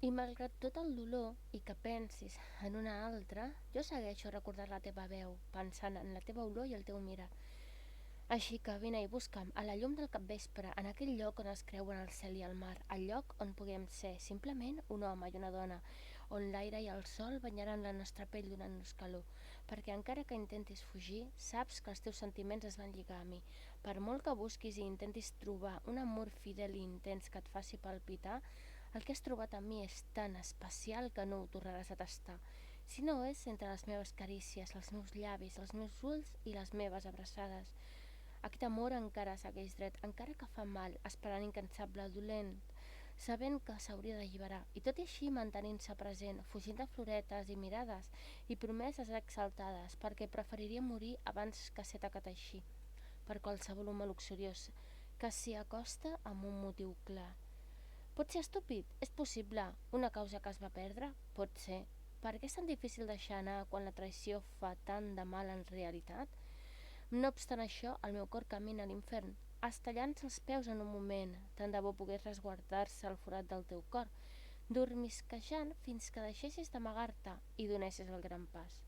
I malgrat tot el dolor i que pensis en una altra, jo segueixo recordant la teva veu, pensant en la teva olor i el teu mirar. Així que vine i busca'm a la llum del capvespre, en aquell lloc on es creuen el cel i el mar, el lloc on puguem ser simplement un home i una dona, on l'aire i el sol banyaran la nostra pell donant-nos calor, perquè encara que intentis fugir, saps que els teus sentiments es van lligar a mi. Per molt que busquis i intentis trobar un amor fidel i intens que et faci palpitar, el que has trobat en mi és tan especial que no ho tornaràs a tastar. Si no és entre les meves carícies, els meus llavis, els meus ulls i les meves abraçades. Aquest amor encara segueix dret, encara que fa mal, esperant incansable, dolent, sabent que s'hauria d'alliberar, i tot i així mantenint-se present, fugint de floretes i mirades i promeses exaltades, perquè preferiria morir abans que ser tacat així, per qualsevol home luxuriós que s'hi acosta amb un motiu clar. Pot ser estúpid? És possible. Una causa que es va perdre? Pot ser. Per què és tan difícil deixar anar quan la traïció fa tant de mal en realitat? No obstant això, el meu cor camina a l'infern, estallant-se els peus en un moment, tant de bo pogués resguardar-se al forat del teu cor, dormisquejant fins que deixessis d'amagar-te i donessis el gran pas.